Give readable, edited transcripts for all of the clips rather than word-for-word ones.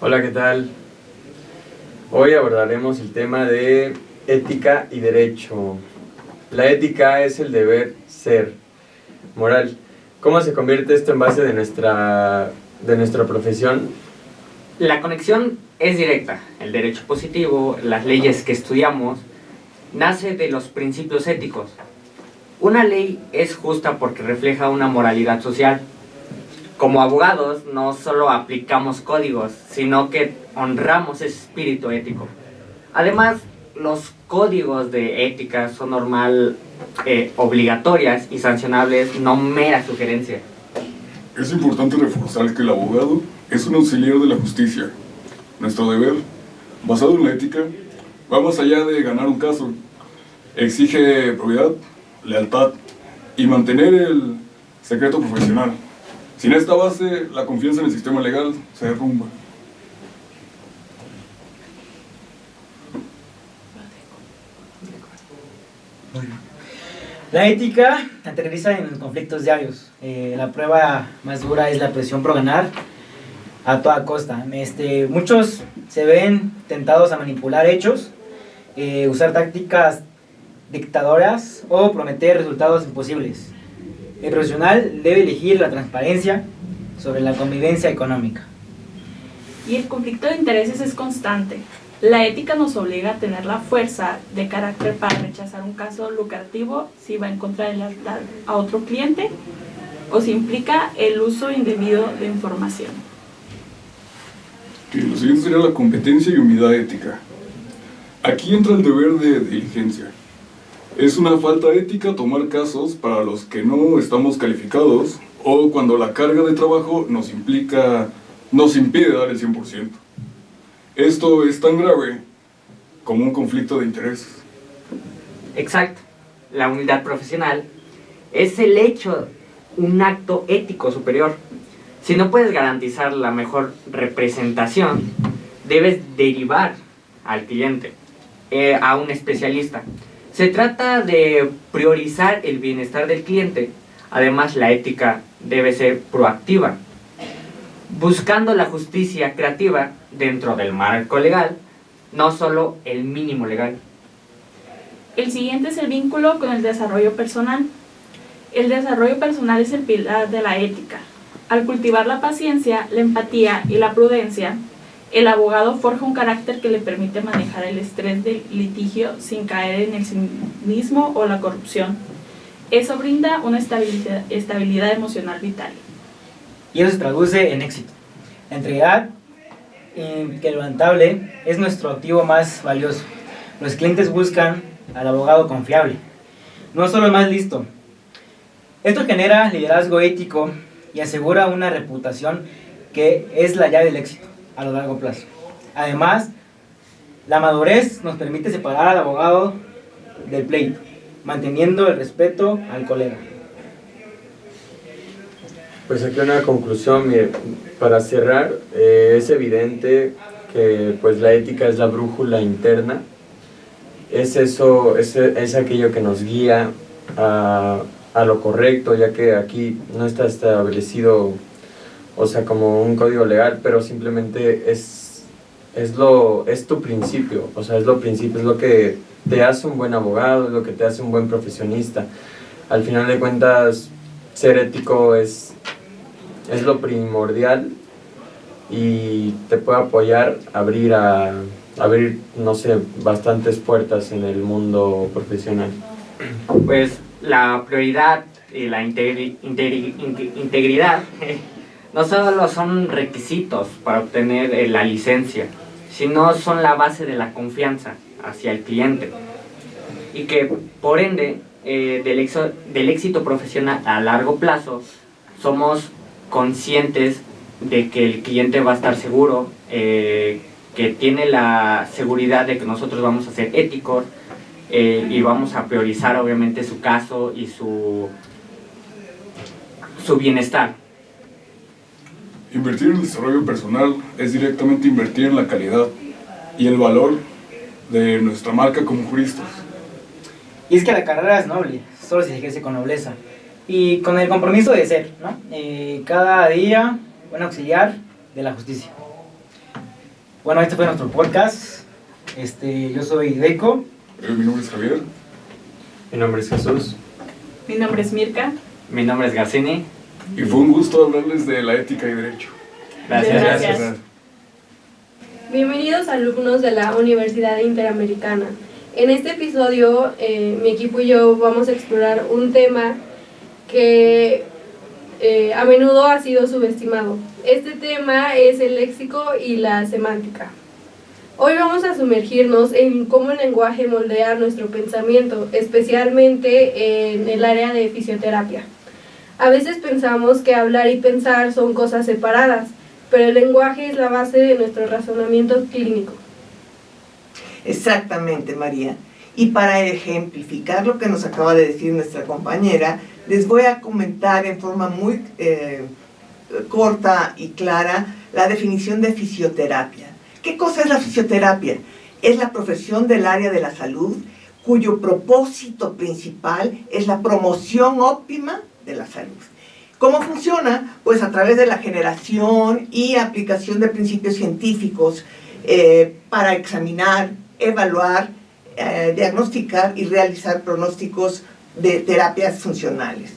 Hola, ¿qué tal? Hoy abordaremos el tema de ética y derecho. La ética es el deber ser moral. ¿Cómo se convierte esto en base de nuestra profesión? La conexión es directa. El derecho positivo, las leyes que estudiamos, nace de los principios éticos. Una ley es justa porque refleja una moralidad social. Como abogados no solo aplicamos códigos, sino que honramos ese espíritu ético. Además, los códigos de ética son obligatorias y sancionables, no mera sugerencia. Es importante reforzar que el abogado es un auxiliar de la justicia. Nuestro deber, basado en la ética, va más allá de ganar un caso. Exige probidad, lealtad y mantener el secreto profesional. Sin esta base, la confianza en el sistema legal se derrumba. La ética aterriza en conflictos diarios. La prueba más dura es la presión por ganar a toda costa. Muchos se ven tentados a manipular hechos, usar tácticas dictadoras o prometer resultados imposibles. El profesional debe elegir la transparencia sobre la convivencia económica. Y el conflicto de intereses es constante. La ética nos obliga a tener la fuerza de carácter para rechazar un caso lucrativo si va en contra de la lealtad a otro cliente o si implica el uso indebido de información. Lo siguiente sería la competencia y humildad ética. Aquí entra el deber de diligencia. Es una falta ética tomar casos para los que no estamos calificados o cuando la carga de trabajo nos impide dar el 100%. Esto es tan grave como un conflicto de intereses. Exacto. La humildad profesional es el hecho, un acto ético superior. Si no puedes garantizar la mejor representación, debes derivar al cliente, a un especialista. Se trata de priorizar el bienestar del cliente. Además, la ética debe ser proactiva, buscando la justicia creativa dentro del marco legal, no solo el mínimo legal. El siguiente es el vínculo con el desarrollo personal. El desarrollo personal es el pilar de la ética. Al cultivar la paciencia, la empatía y la prudencia, el abogado forja un carácter que le permite manejar el estrés del litigio sin caer en el cinismo o la corrupción. Eso brinda una estabilidad emocional vital. Y eso se traduce en éxito. La integridad inquebrantable es nuestro activo más valioso. Los clientes buscan al abogado confiable, no solo el más listo. Esto genera liderazgo ético y asegura una reputación que es la llave del éxito a lo largo plazo. Además, la madurez nos permite separar al abogado del pleito, manteniendo el respeto al colega. Pues aquí una conclusión, mire, para cerrar, es evidente que pues la ética es la brújula interna, es aquello que nos guía a lo correcto, ya que aquí no está establecido, o sea, como un código legal, pero simplemente es tu principio, o sea, es lo que te hace un buen abogado, es lo que te hace un buen profesionista. Al final de cuentas, ser ético es lo primordial y te puede apoyar a abrir, no sé, bastantes puertas en el mundo profesional. Pues la prioridad y la integridad no solo son requisitos para obtener la licencia, sino son la base de la confianza hacia el cliente y que por ende del éxito profesional a largo plazo somos conscientes de que el cliente va a estar seguro, que tiene la seguridad de que nosotros vamos a ser éticos y vamos a priorizar obviamente su caso y su bienestar. Invertir en el desarrollo personal es directamente invertir en la calidad y el valor de nuestra marca como juristas. Y es que la carrera es noble, solo si se ejerce con nobleza y con el compromiso de ser, ¿no? Cada día un auxiliar de la justicia. Bueno, este fue nuestro podcast. Yo soy Deco. Mi nombre es Javier. Mi nombre es Jesús. Mi nombre es Mirka. Mi nombre es Garcini. Y fue un gusto hablarles de la ética y derecho. Gracias. Gracias. Bienvenidos alumnos de la Universidad Interamericana. En este episodio, mi equipo y yo vamos a explorar un tema que a menudo ha sido subestimado. Este tema es el léxico y la semántica. Hoy vamos a sumergirnos en cómo el lenguaje moldea nuestro pensamiento, especialmente en el área de fisioterapia. A veces pensamos que hablar y pensar son cosas separadas, pero el lenguaje es la base de nuestro razonamiento clínico. Exactamente, María. Y para ejemplificar lo que nos acaba de decir nuestra compañera, les voy a comentar en forma muy corta y clara la definición de fisioterapia. ¿Qué cosa es la fisioterapia? Es la profesión del área de la salud cuyo propósito principal es la promoción óptima de la salud. ¿Cómo funciona? Pues a través de la generación y aplicación de principios científicos para examinar, evaluar, diagnosticar y realizar pronósticos de terapias funcionales.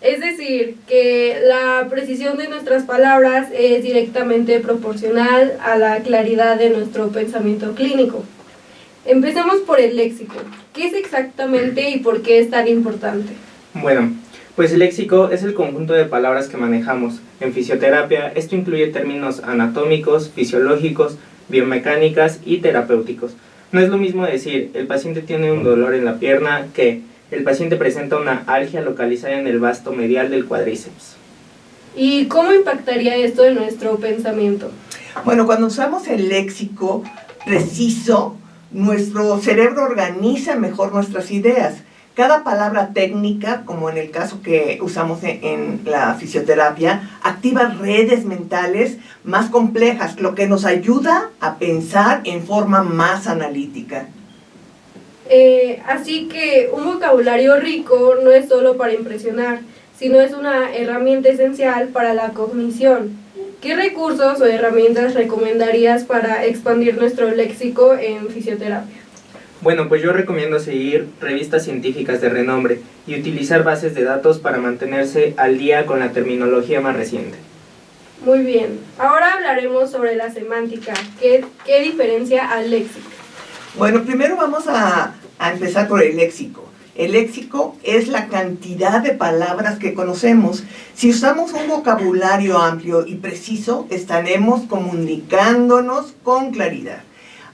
Es decir, que la precisión de nuestras palabras es directamente proporcional a la claridad de nuestro pensamiento clínico. Empecemos por el léxico. ¿Qué es exactamente y por qué es tan importante? Bueno, pues el léxico es el conjunto de palabras que manejamos. En fisioterapia, esto incluye términos anatómicos, fisiológicos, biomecánicas y terapéuticos. No es lo mismo decir, el paciente tiene un dolor en la pierna que el paciente presenta una algia localizada en el vasto medial del cuádriceps. ¿Y cómo impactaría esto en nuestro pensamiento? Bueno, cuando usamos el léxico preciso, nuestro cerebro organiza mejor nuestras ideas. Cada palabra técnica, como en el caso que usamos en la fisioterapia, activa redes mentales más complejas, lo que nos ayuda a pensar en forma más analítica. Así que un vocabulario rico no es solo para impresionar, sino es una herramienta esencial para la cognición. ¿Qué recursos o herramientas recomendarías para expandir nuestro léxico en fisioterapia? Bueno, pues yo recomiendo seguir revistas científicas de renombre y utilizar bases de datos para mantenerse al día con la terminología más reciente. Muy bien, ahora hablaremos sobre la semántica. ¿Qué diferencia al léxico? Bueno, primero vamos a empezar por el léxico. El léxico es la cantidad de palabras que conocemos. Si usamos un vocabulario amplio y preciso, estaremos comunicándonos con claridad.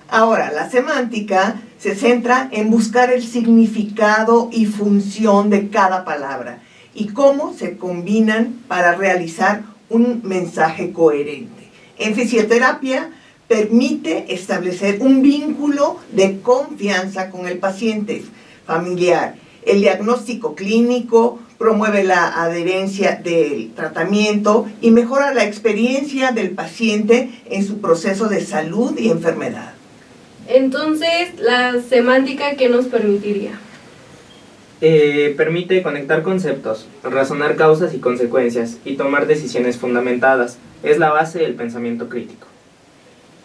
Ahora, la semántica se centra en buscar el significado y función de cada palabra y cómo se combinan para realizar un mensaje coherente. En fisioterapia, permite establecer un vínculo de confianza con el paciente familiar. El diagnóstico clínico promueve la adherencia del tratamiento y mejora la experiencia del paciente en su proceso de salud y enfermedad. Entonces, ¿la semántica qué nos permitiría? Permite conectar conceptos, razonar causas y consecuencias y tomar decisiones fundamentadas. Es la base del pensamiento crítico.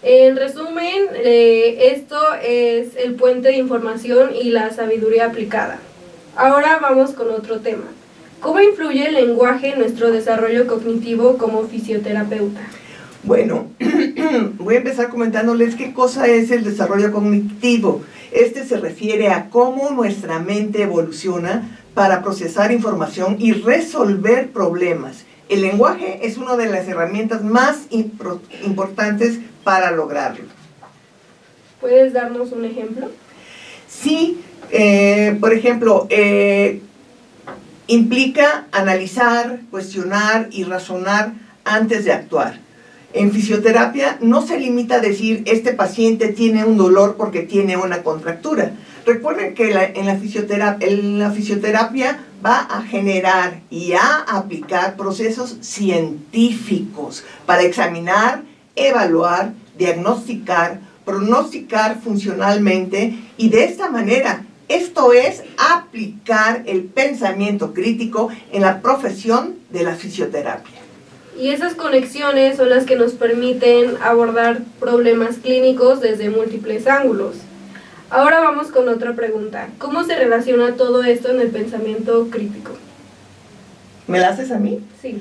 En resumen, esto es el puente de información y la sabiduría aplicada. Ahora vamos con otro tema. ¿Cómo influye el lenguaje en nuestro desarrollo cognitivo como fisioterapeuta? Bueno, voy a empezar comentándoles qué cosa es el desarrollo cognitivo. Este se refiere a cómo nuestra mente evoluciona para procesar información y resolver problemas. El lenguaje es una de las herramientas más importantes para lograrlo. ¿Puedes darnos un ejemplo? Sí, por ejemplo, implica analizar, cuestionar y razonar antes de actuar. En fisioterapia no se limita a decir este paciente tiene un dolor porque tiene una contractura. Recuerden que en la fisioterapia va a generar y a aplicar procesos científicos para examinar, evaluar, diagnosticar, pronosticar funcionalmente y de esta manera, esto es aplicar el pensamiento crítico en la profesión de la fisioterapia. Y esas conexiones son las que nos permiten abordar problemas clínicos desde múltiples ángulos. Ahora vamos con otra pregunta. ¿Cómo se relaciona todo esto en el pensamiento crítico? ¿Me la haces a mí? Sí.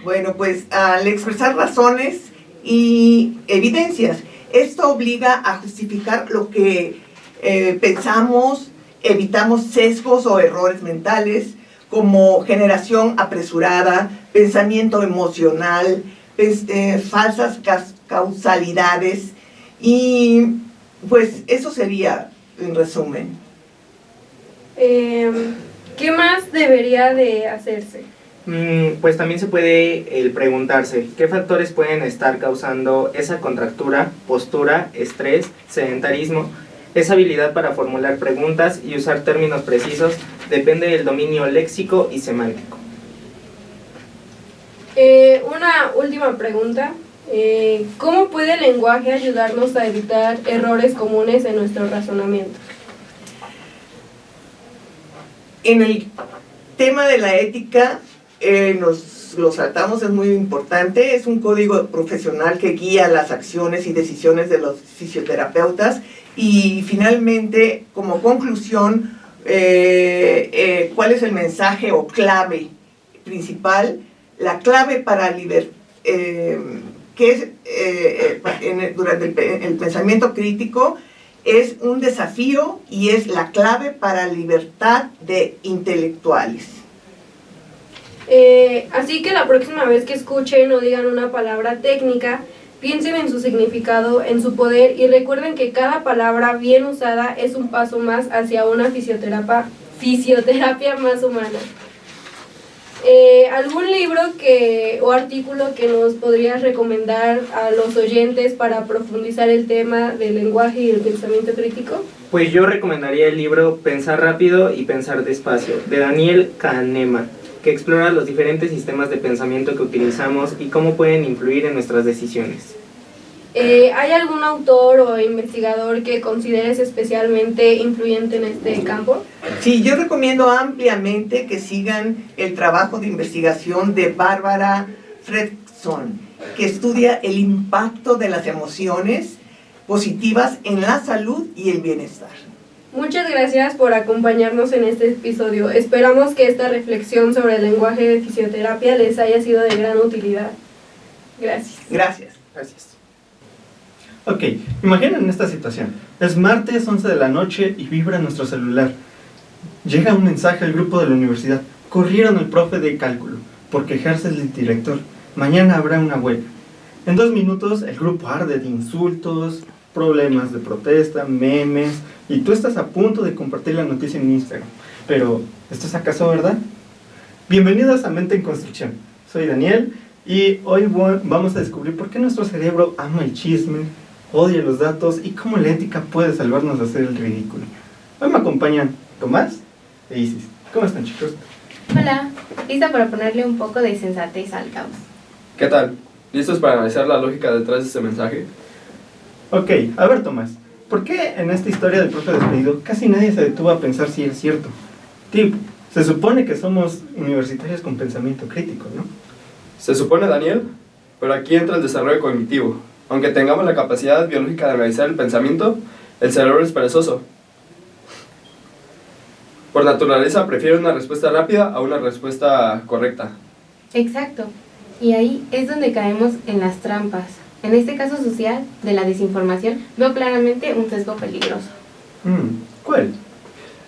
Bueno, pues al expresar razones y evidencias, esto obliga a justificar lo que pensamos, evitamos sesgos o errores mentales, como generación apresurada, pensamiento emocional, falsas causalidades, y pues eso sería en resumen. ¿Qué más debería de hacerse? Pues también se puede preguntarse qué factores pueden estar causando esa contractura, postura, estrés, sedentarismo. Esa habilidad para formular preguntas y usar términos precisos depende del dominio léxico y semántico. Una última pregunta. ¿Cómo puede el lenguaje ayudarnos a evitar errores comunes en nuestro razonamiento? En el tema de la ética, lo saltamos, es muy importante. Es un código profesional que guía las acciones y decisiones de los fisioterapeutas. Y finalmente, como conclusión, ¿cuál es el mensaje o clave principal? La clave para durante el pensamiento crítico es un desafío y es la clave para libertad de intelectuales. Así que la próxima vez que escuchen o digan una palabra técnica, piensen en su significado, en su poder, y recuerden que cada palabra bien usada es un paso más hacia una fisioterapia más humana. ¿Algún libro o artículo que nos podrías recomendar a los oyentes para profundizar el tema del lenguaje y el pensamiento crítico? Pues yo recomendaría el libro Pensar rápido y pensar despacio, de Daniel Kahneman, que explora los diferentes sistemas de pensamiento que utilizamos y cómo pueden influir en nuestras decisiones. ¿Hay algún autor o investigador que consideres especialmente influyente en este campo? Sí, yo recomiendo ampliamente que sigan el trabajo de investigación de Barbara Fredrickson, que estudia el impacto de las emociones positivas en la salud y el bienestar. Muchas gracias por acompañarnos en este episodio. Esperamos que esta reflexión sobre el lenguaje de fisioterapia les haya sido de gran utilidad. Gracias. Gracias. Gracias. Ok, imaginen esta situación. Es martes 11 de la noche y vibra nuestro celular. Llega un mensaje al grupo de la universidad. Corrieron el profe de cálculo por quejarse del director. Mañana habrá una huelga. En 2 minutos el grupo arde de insultos, problemas de protesta, memes, y tú estás a punto de compartir la noticia en Instagram. Pero, ¿esto es acaso verdad? Bienvenidos a Mente en Construcción. Soy Daniel y hoy vamos a descubrir por qué nuestro cerebro ama el chisme, odia los datos y cómo la ética puede salvarnos de hacer el ridículo. Hoy me acompañan Tomás e Isis. ¿Cómo están, chicos? Hola, lista para ponerle un poco de sensatez al caos. ¿Qué tal? ¿Listos para analizar la lógica detrás de este mensaje? Ok, a ver, Tomás, ¿por qué en esta historia del profe despedido casi nadie se detuvo a pensar si es cierto? Tipo, se supone que somos universitarios con pensamiento crítico, ¿no? Se supone, Daniel, pero aquí entra el desarrollo cognitivo. Aunque tengamos la capacidad biológica de analizar el pensamiento, el cerebro es perezoso. Por naturaleza prefiere una respuesta rápida a una respuesta correcta. Exacto, y ahí es donde caemos en las trampas. En este caso social, de la desinformación, veo claramente un sesgo peligroso. ¿Cuál?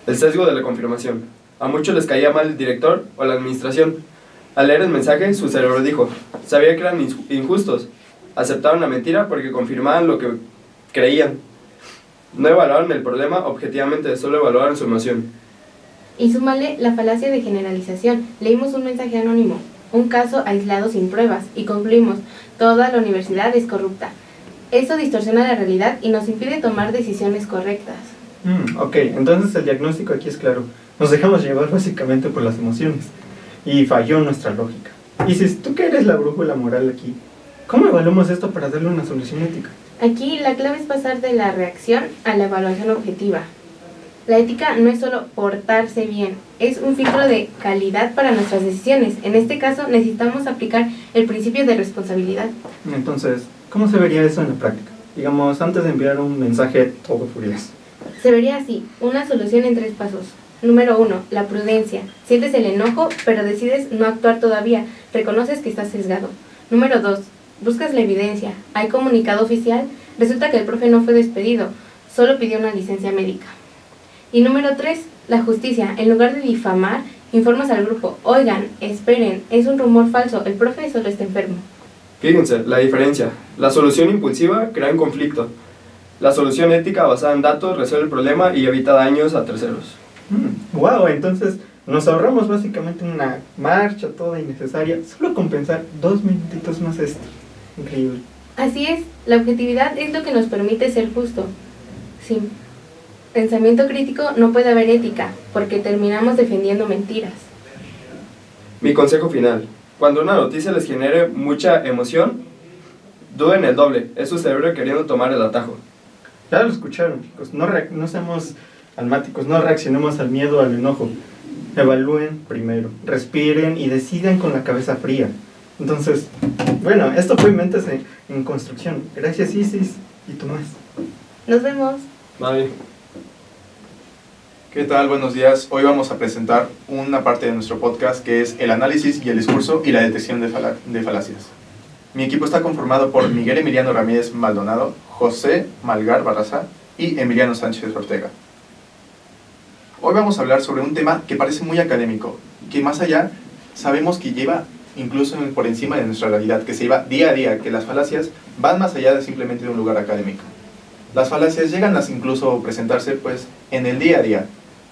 El sesgo de la confirmación. A muchos les caía mal el director o la administración. Al leer el mensaje, su cerebro dijo, sabía que eran injustos. Aceptaron la mentira porque confirmaban lo que creían. No evaluaron el problema objetivamente, solo evaluaron su emoción. Y súmale la falacia de generalización. Leímos un mensaje anónimo, un caso aislado sin pruebas, y concluimos, toda la universidad es corrupta. Eso distorsiona la realidad y nos impide tomar decisiones correctas. Ok, entonces el diagnóstico aquí es claro. Nos dejamos llevar básicamente por las emociones. Y falló nuestra lógica. Isis, ¿tú qué eres la brújula moral aquí? ¿Cómo evaluamos esto para darle una solución ética? Aquí la clave es pasar de la reacción a la evaluación objetiva. La ética no es solo portarse bien, es un filtro de calidad para nuestras decisiones. En este caso necesitamos aplicar el principio de responsabilidad. Entonces, ¿cómo se vería eso en la práctica? Digamos, antes de enviar un mensaje todo furioso. Se vería así, una solución en 3 pasos. Número 1, la prudencia. Sientes el enojo, pero decides no actuar todavía. Reconoces que estás sesgado. Número 2, buscas la evidencia. Hay comunicado oficial. Resulta que el profe no fue despedido, solo pidió una licencia médica. Y número 3, la justicia. En lugar de difamar, informas al grupo. Oigan, esperen, es un rumor falso, el profe solo está enfermo. Fíjense, la diferencia. La solución impulsiva crea un conflicto. La solución ética basada en datos resuelve el problema y evita daños a terceros. Wow, entonces nos ahorramos básicamente una marcha toda innecesaria solo con pensar 2 minutitos más esto. Increíble. Así es, la objetividad es lo que nos permite ser justo. Sin pensamiento crítico no puede haber ética, porque terminamos defendiendo mentiras. Mi consejo final. Cuando una noticia les genere mucha emoción, duden el doble. Es su cerebro queriendo tomar el atajo. Ya lo escucharon, chicos. No seamos almáticos, no reaccionemos al miedo o al enojo. Evalúen primero, respiren y decidan con la cabeza fría. Entonces, bueno, esto fue Mentes en Construcción. Gracias, Isis y Tomás. Nos vemos. Bye. ¿Qué tal? Buenos días. Hoy vamos a presentar una parte de nuestro podcast que es el análisis y el discurso y la detección de falacias. Mi equipo está conformado por Miguel Emiliano Ramírez Maldonado, José Malgar Barraza y Emiliano Sánchez Ortega. Hoy vamos a hablar sobre un tema que parece muy académico, que más allá sabemos que lleva incluso por encima de nuestra realidad, que se lleva día a día, que las falacias van más allá de simplemente de un lugar académico. Las falacias llegan a incluso presentarse pues en el día a día,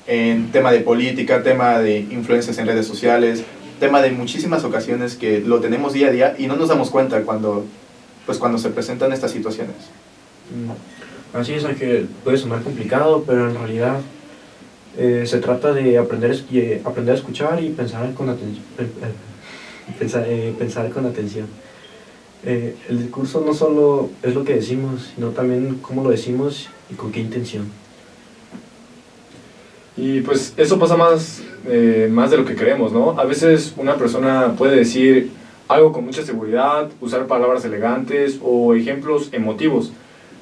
en tema de política, tema de influencias en redes sociales, tema de muchísimas ocasiones que lo tenemos día a día y no nos damos cuenta cuando se presentan estas situaciones. Así es, que puede sonar complicado, pero en realidad se trata de aprender a escuchar y pensar con atención. Pensar con atención. El discurso no solo es lo que decimos, sino también cómo lo decimos y con qué intención. Y pues eso pasa más de lo que creemos, ¿no? A veces una persona puede decir algo con mucha seguridad, usar palabras elegantes o ejemplos emotivos,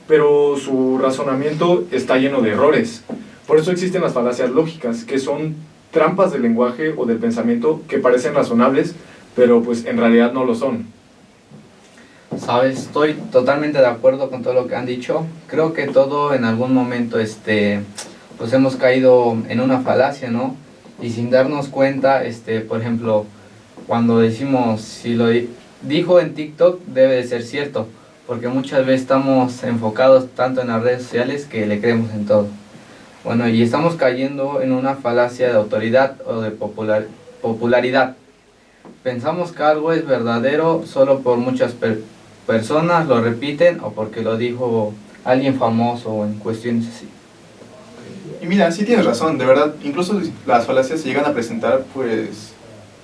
pero su razonamiento está lleno de errores. Por eso existen las falacias lógicas, que son trampas del lenguaje o del pensamiento que parecen razonables, pero pues en realidad no lo son. Sabes, estoy totalmente de acuerdo con todo lo que han dicho. Creo que todo en algún momento pues hemos caído en una falacia, ¿no? Y sin darnos cuenta, por ejemplo, cuando decimos, si lo dijo en TikTok, debe de ser cierto, porque muchas veces estamos enfocados tanto en las redes sociales que le creemos en todo. Bueno, y estamos cayendo en una falacia de autoridad o de popularidad. Pensamos que algo es verdadero solo por muchas personas lo repiten o porque lo dijo alguien famoso o en cuestiones así. Y mira, sí tienes razón, de verdad, incluso las falacias se llegan a presentar pues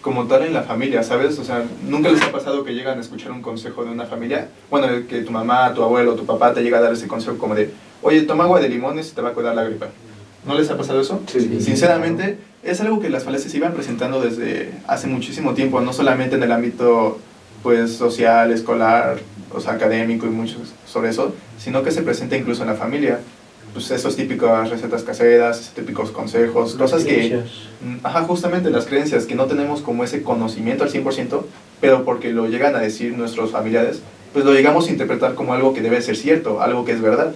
como tal en la familia, ¿sabes? O sea, ¿nunca les ha pasado que llegan a escuchar un consejo de una familia? Bueno, que tu mamá, tu abuelo, tu papá te llega a dar ese consejo como de, oye, toma agua de limones y te va a cuidar la gripa. ¿No les ha pasado eso? Sí. Sinceramente, es algo que las falacias se iban presentando desde hace muchísimo tiempo, no solamente en el ámbito pues social, escolar, o sea, académico y mucho sobre eso, sino que se presenta incluso en la familia. Pues esas típicas recetas caseras, esos típicos consejos, cosas que... justamente las creencias, que no tenemos como ese conocimiento al 100%, pero porque lo llegan a decir nuestros familiares, pues lo llegamos a interpretar como algo que debe ser cierto, algo que es verdad,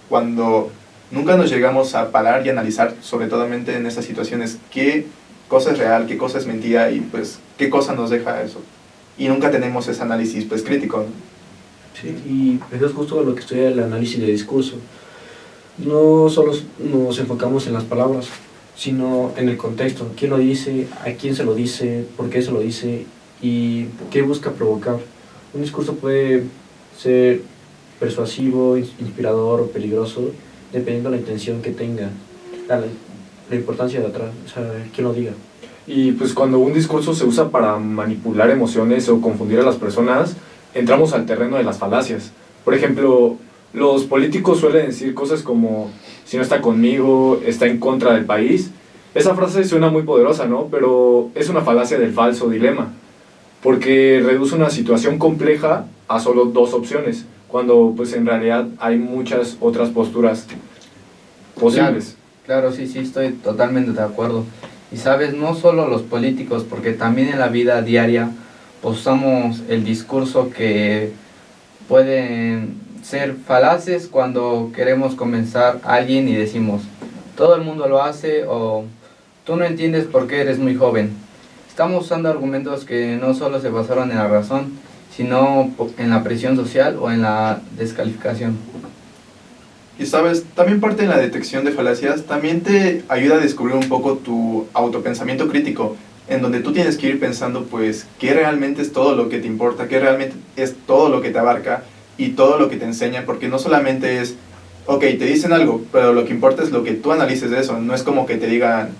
cuando nunca nos llegamos a parar y analizar, sobre todo en estas situaciones, qué cosa es real, qué cosa es mentira y pues qué cosa nos deja eso. Y nunca tenemos ese análisis pues crítico, ¿no? Sí, y eso es justo lo que estudia el análisis de discurso. No solo nos enfocamos en las palabras, sino en el contexto. ¿Quién lo dice? ¿A quién se lo dice? ¿Por qué se lo dice? ¿Y qué busca provocar? Un discurso puede ser persuasivo, inspirador o peligroso, dependiendo de la intención que tenga, la importancia de atrás, o sea, quién lo diga. Y pues cuando un discurso se usa para manipular emociones o confundir a las personas, entramos al terreno de las falacias. Por ejemplo, Los políticos suelen decir cosas como, si no está conmigo, está en contra del país. Esa frase suena muy poderosa, ¿no? Pero es una falacia del falso dilema, porque reduce una situación compleja a solo dos opciones, cuando pues en realidad hay muchas otras posturas posibles. Claro, sí, estoy totalmente de acuerdo. Y sabes, no solo los políticos, porque también en la vida diaria pues, usamos el discurso que pueden ser falaces cuando queremos convencer a alguien y decimos, todo el mundo lo hace o tú no entiendes por qué eres muy joven. Estamos usando argumentos que no solo se basaron en la razón, sino en la presión social o en la descalificación. Y sabes, también parte de la detección de falacias también te ayuda a descubrir un poco tu autopensamiento crítico, en donde tú tienes que ir pensando pues qué realmente es todo lo que te importa, qué realmente es todo lo que te abarca y todo lo que te enseña, porque no solamente es, ok, te dicen algo, pero lo que importa es lo que tú analices de eso, no es como que te digan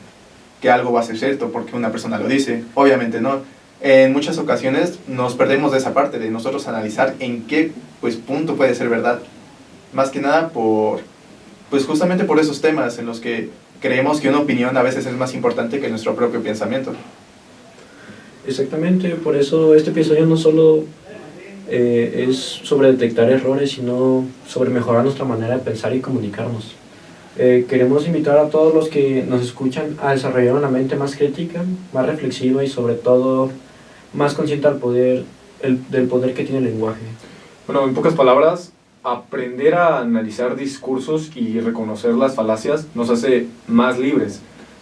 que algo va a ser cierto porque una persona lo dice, obviamente no. En muchas ocasiones nos perdemos de esa parte, de nosotros analizar en qué pues, punto puede ser verdad. Más que nada pues justamente por esos temas en los que creemos que una opinión a veces es más importante que nuestro propio pensamiento. Exactamente, por eso este episodio no solo es sobre detectar errores, sino sobre mejorar nuestra manera de pensar y comunicarnos. Queremos invitar a todos los que nos escuchan a desarrollar una mente más crítica, más reflexiva y sobre todo más consciente del poder que tiene el lenguaje. Bueno, en pocas palabras, aprender a analizar discursos y reconocer las falacias nos hace más libres,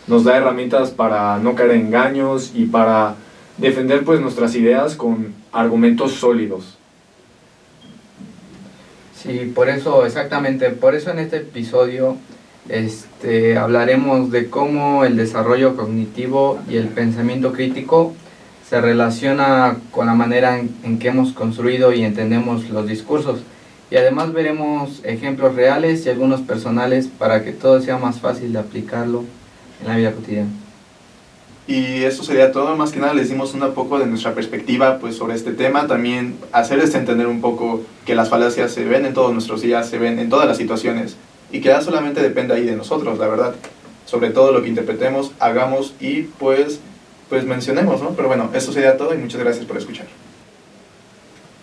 nos da herramientas para no caer en engaños y para defender pues nuestras ideas con argumentos sólidos. Sí, por eso, exactamente, por eso en este episodio hablaremos de cómo el desarrollo cognitivo y el pensamiento crítico se relaciona con la manera en que hemos construido y entendemos los discursos. Y además veremos ejemplos reales y algunos personales para que todo sea más fácil de aplicarlo en la vida cotidiana. Y eso sería todo, más que nada les dimos un poco de nuestra perspectiva pues, sobre este tema, también hacerles entender un poco que las falacias se ven en todos nuestros días, se ven en todas las situaciones, y que ya solamente depende ahí de nosotros, la verdad, sobre todo lo que interpretemos, hagamos y pues mencionemos, ¿no? Pero bueno, eso sería todo y muchas gracias por escuchar.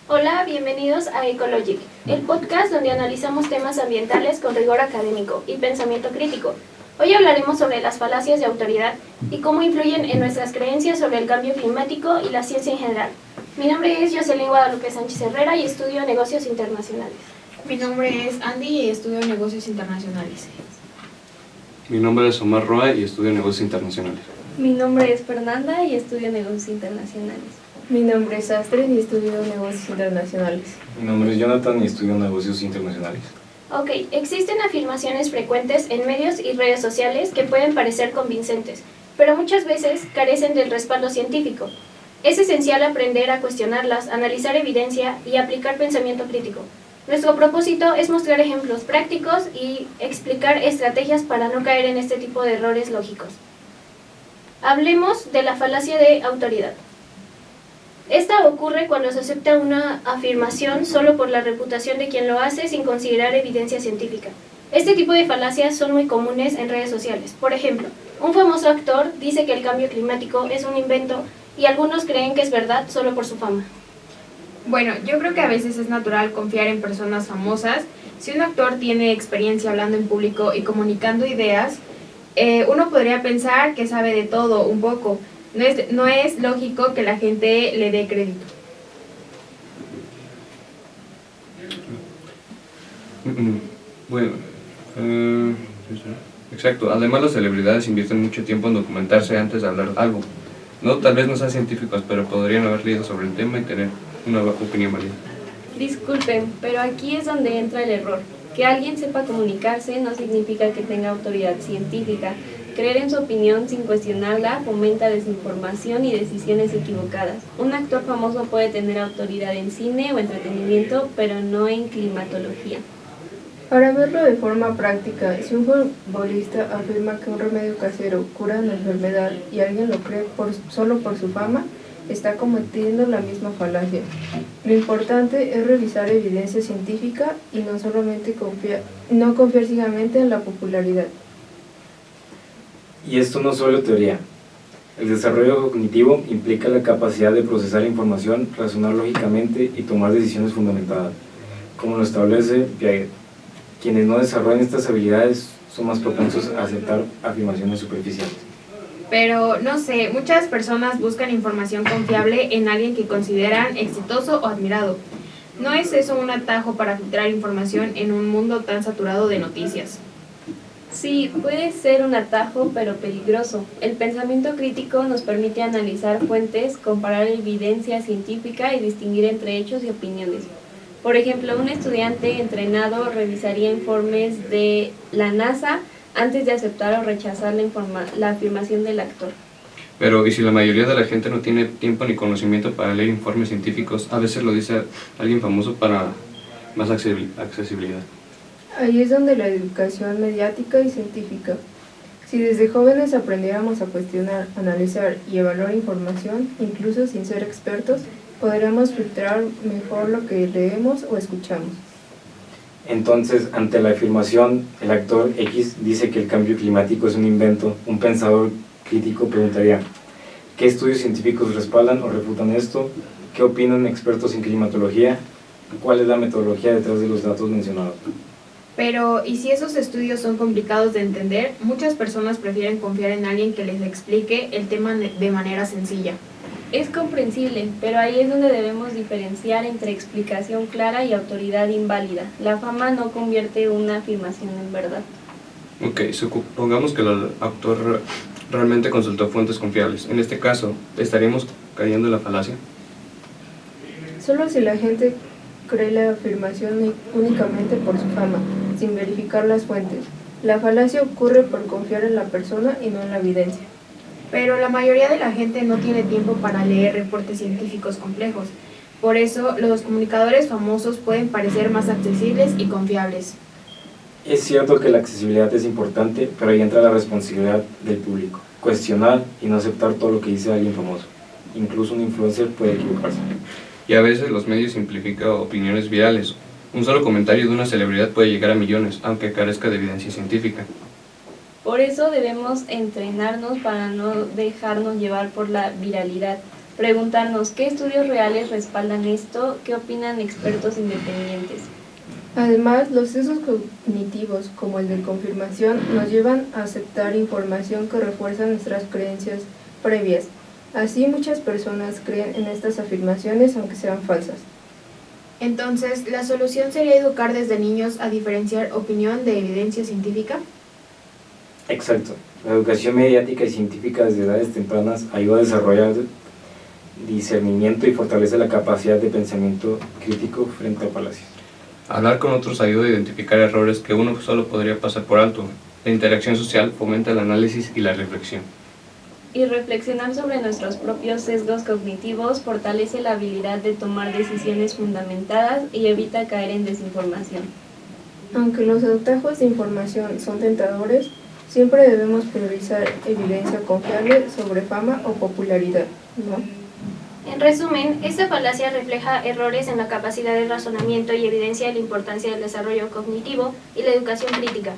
Hola, bienvenidos a Ecologic, el podcast donde analizamos temas ambientales con rigor académico y pensamiento crítico. Hoy hablaremos sobre las falacias de autoridad y cómo influyen en nuestras creencias sobre el cambio climático y la ciencia en general. Mi nombre es Jocelyn Guadalupe Sánchez Herrera y estudio negocios internacionales. Mi nombre es Andy y estudio negocios internacionales. Mi nombre es Omar Roa y estudio negocios internacionales. Mi nombre es Fernanda y estudio negocios internacionales. Mi nombre es Astrid y estudio negocios internacionales. Mi nombre es Jonathan y estudio negocios internacionales. Ok, existen afirmaciones frecuentes en medios y redes sociales que pueden parecer convincentes, pero muchas veces carecen del respaldo científico. Es esencial aprender a cuestionarlas, analizar evidencia y aplicar pensamiento crítico. Nuestro propósito es mostrar ejemplos prácticos y explicar estrategias para no caer en este tipo de errores lógicos. Hablemos de la falacia de autoridad. Esta ocurre cuando se acepta una afirmación solo por la reputación de quien lo hace sin considerar evidencia científica. Este tipo de falacias son muy comunes en redes sociales. Por ejemplo, un famoso actor dice que el cambio climático es un invento y algunos creen que es verdad solo por su fama. Bueno, yo creo que a veces es natural confiar en personas famosas. Si un actor tiene experiencia hablando en público y comunicando ideas, uno podría pensar que sabe de todo un poco. No es lógico que la gente le dé crédito. Bueno, exacto. Además, las celebridades invierten mucho tiempo en documentarse antes de hablar algo. No, tal vez no sean científicos, pero podrían haber leído sobre el tema y tener una opinión válida. Disculpen, pero aquí es donde entra el error. Que alguien sepa comunicarse no significa que tenga autoridad científica. Creer en su opinión sin cuestionarla fomenta desinformación y decisiones equivocadas. Un actor famoso puede tener autoridad en cine o entretenimiento, pero no en climatología. Para verlo de forma práctica, si un futbolista afirma que un remedio casero cura una enfermedad y alguien lo cree solo por su fama, está cometiendo la misma falacia. Lo importante es revisar evidencia científica y no solamente confiar ciegamente en la popularidad. Y esto no es solo teoría. El desarrollo cognitivo implica la capacidad de procesar información, razonar lógicamente y tomar decisiones fundamentadas, como lo establece Piaget. Quienes no desarrollan estas habilidades son más propensos a aceptar afirmaciones superficiales. Pero, no sé, muchas personas buscan información confiable en alguien que consideran exitoso o admirado. ¿No es eso un atajo para filtrar información en un mundo tan saturado de noticias? Sí, puede ser un atajo, pero peligroso. El pensamiento crítico nos permite analizar fuentes, comparar evidencia científica y distinguir entre hechos y opiniones. Por ejemplo, un estudiante entrenado revisaría informes de la NASA antes de aceptar o rechazar la afirmación del actor. Pero, ¿y si la mayoría de la gente no tiene tiempo ni conocimiento para leer informes científicos? A veces lo dice alguien famoso para más accesibilidad. Ahí es donde la educación mediática y científica. Si desde jóvenes aprendiéramos a cuestionar, analizar y evaluar información, incluso sin ser expertos, podremos filtrar mejor lo que leemos o escuchamos. Entonces, ante la afirmación, el actor X dice que el cambio climático es un invento, un pensador crítico preguntaría, ¿qué estudios científicos respaldan o refutan esto? ¿Qué opinan expertos en climatología? ¿Cuál es la metodología detrás de los datos mencionados? Pero, ¿y si esos estudios son complicados de entender? Muchas personas prefieren confiar en alguien que les explique el tema de manera sencilla. Es comprensible, pero ahí es donde debemos diferenciar entre explicación clara y autoridad inválida. La fama no convierte una afirmación en verdad. Ok, supongamos que el autor realmente consultó fuentes confiables. En este caso, ¿estaríamos cayendo en la falacia? Solo si la gente cree la afirmación únicamente por su fama, sin verificar las fuentes. La falacia ocurre por confiar en la persona y no en la evidencia. Pero la mayoría de la gente no tiene tiempo para leer reportes científicos complejos. Por eso, los comunicadores famosos pueden parecer más accesibles y confiables. Es cierto que la accesibilidad es importante, pero ahí entra la responsabilidad del público. Cuestionar y no aceptar todo lo que dice alguien famoso. Incluso un influencer puede equivocarse. Y a veces los medios simplifican opiniones virales. Un solo comentario de una celebridad puede llegar a millones, aunque carezca de evidencia científica. Por eso debemos entrenarnos para no dejarnos llevar por la viralidad. Preguntarnos qué estudios reales respaldan esto, qué opinan expertos independientes. Además, los sesgos cognitivos, como el de confirmación, nos llevan a aceptar información que refuerza nuestras creencias previas. Así, muchas personas creen en estas afirmaciones aunque sean falsas. Entonces, ¿la solución sería educar desde niños a diferenciar opinión de evidencia científica? Exacto. La educación mediática y científica desde edades tempranas ayuda a desarrollar discernimiento y fortalece la capacidad de pensamiento crítico frente a falacias. Hablar con otros ayuda a identificar errores que uno solo podría pasar por alto. La interacción social fomenta el análisis y la reflexión. Y reflexionar sobre nuestros propios sesgos cognitivos fortalece la habilidad de tomar decisiones fundamentadas y evita caer en desinformación. Aunque los atajos de información son tentadores, siempre debemos priorizar evidencia confiable sobre fama o popularidad, ¿no? En resumen, esta falacia refleja errores en la capacidad de razonamiento y evidencia la importancia del desarrollo cognitivo y la educación crítica.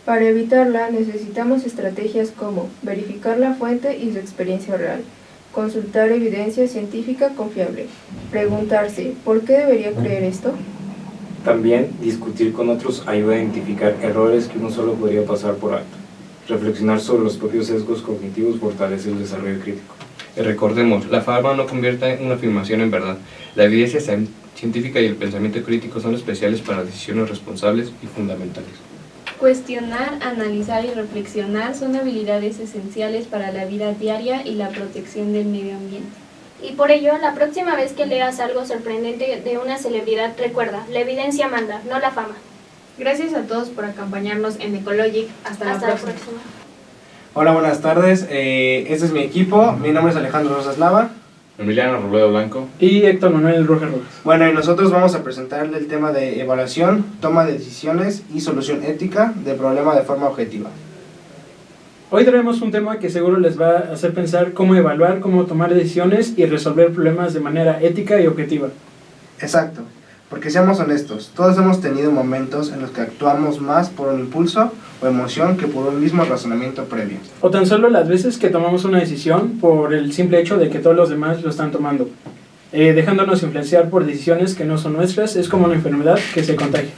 Para evitarla necesitamos estrategias como verificar la fuente y su experiencia real, consultar evidencia científica confiable, preguntarse ¿por qué debería creer esto? También discutir con otros ayuda a identificar errores que uno solo podría pasar por alto. Reflexionar sobre los propios sesgos cognitivos fortalece el desarrollo crítico. Y recordemos, la fama no convierte una afirmación en verdad. La evidencia científica y el pensamiento crítico son especiales para decisiones responsables y fundamentales. Cuestionar, analizar y reflexionar son habilidades esenciales para la vida diaria y la protección del medio ambiente. Y por ello, la próxima vez que leas algo sorprendente de una celebridad, recuerda, la evidencia manda, no la fama. Gracias a todos por acompañarnos en Ecologic. Hasta la próxima. Hola, buenas tardes. Este es mi equipo. Mi nombre es Alejandro Rosas Lava. Emiliano Robledo Blanco. Y Héctor Manuel Rojas Rojas. Bueno, y nosotros vamos a presentarle el tema de evaluación, toma de decisiones y solución ética del problema de forma objetiva. Hoy traemos un tema que seguro les va a hacer pensar cómo evaluar, cómo tomar decisiones y resolver problemas de manera ética y objetiva. Exacto, porque seamos honestos, todos hemos tenido momentos en los que actuamos más por un impulso o emoción que por un mismo razonamiento previo. O tan solo las veces que tomamos una decisión por el simple hecho de que todos los demás lo están tomando. Dejándonos influenciar por decisiones que no son nuestras es como una enfermedad que se contagia.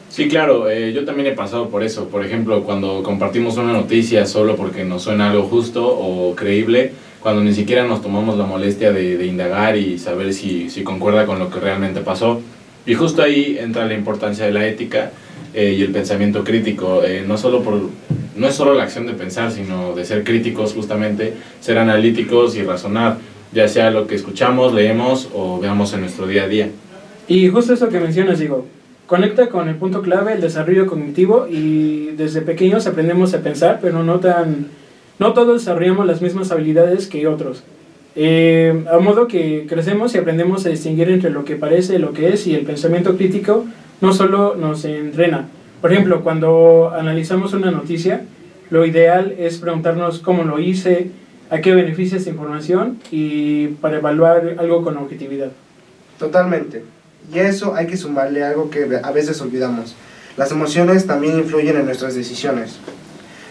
Sí, claro, yo también he pasado por eso. Por ejemplo, cuando compartimos una noticia solo porque nos suena algo justo o creíble, cuando ni siquiera nos tomamos la molestia de indagar y saber si concuerda con lo que realmente pasó. Y justo ahí entra la importancia de la ética y el pensamiento crítico. No es solo la acción de pensar, sino de ser críticos justamente, ser analíticos y razonar, ya sea lo que escuchamos, leemos o veamos en nuestro día a día. Y justo eso que mencionas, digo, conecta con el punto clave, el desarrollo cognitivo, y desde pequeños aprendemos a pensar, pero no todos desarrollamos las mismas habilidades que otros. A modo que crecemos y aprendemos a distinguir entre lo que parece, lo que es, y el pensamiento crítico no solo nos entrena. Por ejemplo, cuando analizamos una noticia, lo ideal es preguntarnos cómo lo hice, a qué beneficia esta información, y para evaluar algo con objetividad. Totalmente. Y a eso hay que sumarle algo que a veces olvidamos. Las emociones también influyen en nuestras decisiones.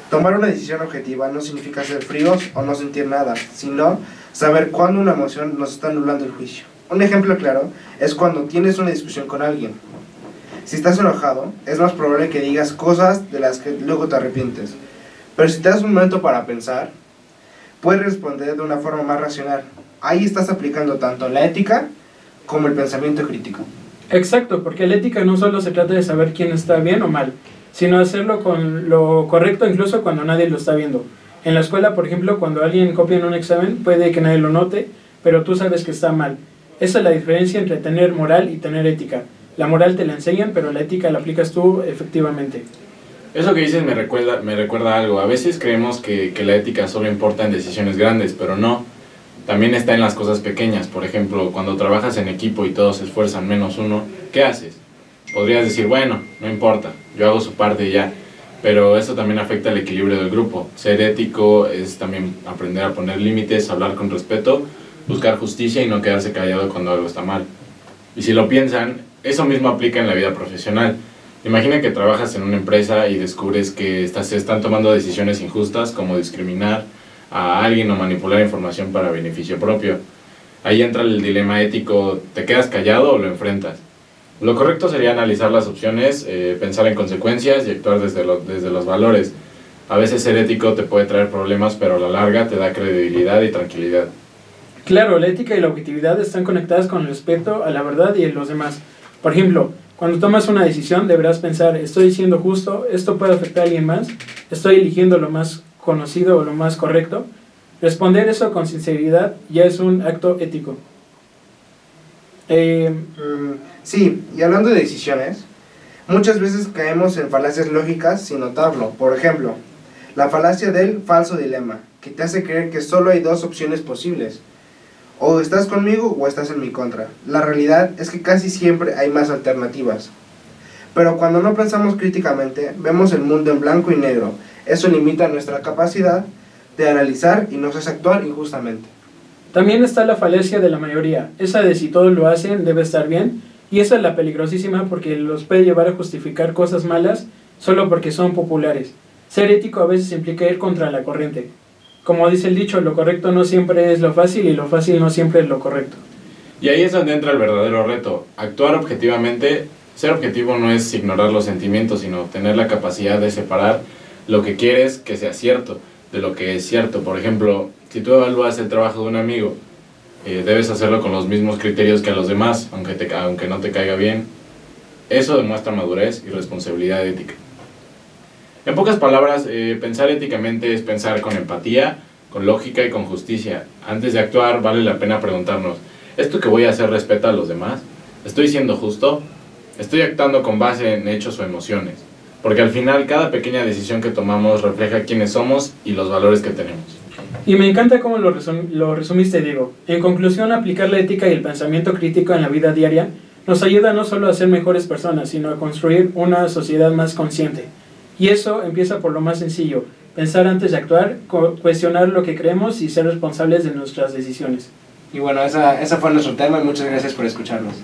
Tomar una decisión objetiva no significa ser fríos o no sentir nada, sino saber cuándo una emoción nos está anulando el juicio. Un ejemplo claro es cuando tienes una discusión con alguien. Si estás enojado, es más probable que digas cosas de las que luego te arrepientes. Pero si te das un momento para pensar, puedes responder de una forma más racional. Ahí estás aplicando tanto la ética como el pensamiento crítico. Exacto, porque la ética no solo se trata de saber quién está bien o mal, sino hacerlo con lo correcto incluso cuando nadie lo está viendo. En la escuela, por ejemplo, cuando alguien copia en un examen, puede que nadie lo note, pero tú sabes que está mal. Esa es la diferencia entre tener moral y tener ética. La moral te la enseñan, pero la ética la aplicas tú efectivamente. Eso que dices me recuerda algo. A veces creemos que la ética solo importa en decisiones grandes, pero no. También está en las cosas pequeñas. Por ejemplo, cuando trabajas en equipo y todos se esfuerzan menos uno, ¿qué haces? Podrías decir, bueno, no importa, yo hago su parte y ya. Pero eso también afecta el equilibrio del grupo. Ser ético es también aprender a poner límites, hablar con respeto, buscar justicia y no quedarse callado cuando algo está mal. Y si lo piensan, eso mismo aplica en la vida profesional. Imagina que trabajas en una empresa y descubres que se están tomando decisiones injustas como discriminar a alguien o manipular información para beneficio propio. Ahí entra el dilema ético, ¿te quedas callado o lo enfrentas? Lo correcto sería analizar las opciones, pensar en consecuencias y actuar desde los valores. A veces ser ético te puede traer problemas, pero a la larga te da credibilidad y tranquilidad. Claro, la ética y la objetividad están conectadas con el respeto a la verdad y a los demás. Por ejemplo, cuando tomas una decisión deberás pensar, ¿estoy siendo justo? ¿Esto puede afectar a alguien más? ¿Estoy eligiendo lo más conocido o lo más correcto? Responder eso con sinceridad ya es un acto ético. Sí, y hablando de decisiones, muchas veces caemos en falacias lógicas sin notarlo. Por ejemplo, la falacia del falso dilema, que te hace creer que solo hay dos opciones posibles. O estás conmigo o estás en mi contra. La realidad es que casi siempre hay más alternativas. Pero cuando no pensamos críticamente, vemos el mundo en blanco y negro. Eso limita nuestra capacidad de analizar y nos hace actuar injustamente. También está la falacia de la mayoría, esa de si todos lo hacen debe estar bien, y esa es la peligrosísima porque los puede llevar a justificar cosas malas solo porque son populares. Ser ético a veces implica ir contra la corriente. Como dice el dicho, lo correcto no siempre es lo fácil y lo fácil no siempre es lo correcto. Y ahí es donde entra el verdadero reto, actuar objetivamente. Ser objetivo no es ignorar los sentimientos, sino tener la capacidad de separar lo que quieres que sea cierto de lo que es cierto. Por ejemplo, si tú evalúas el trabajo de un amigo, debes hacerlo con los mismos criterios que a los demás, aunque no te caiga bien. Eso demuestra madurez y responsabilidad ética. En pocas palabras, pensar éticamente es pensar con empatía, con lógica y con justicia. Antes de actuar, vale la pena preguntarnos, ¿esto que voy a hacer respeta a los demás? ¿Estoy siendo justo? ¿Estoy actuando con base en hechos o emociones? Porque al final, cada pequeña decisión que tomamos refleja quiénes somos y los valores que tenemos. Y me encanta cómo lo resumiste, Diego. En conclusión, aplicar la ética y el pensamiento crítico en la vida diaria nos ayuda no solo a ser mejores personas, sino a construir una sociedad más consciente. Y eso empieza por lo más sencillo, pensar antes de actuar, cuestionar lo que creemos y ser responsables de nuestras decisiones. Y bueno, ese fue nuestro tema y muchas gracias por escucharnos.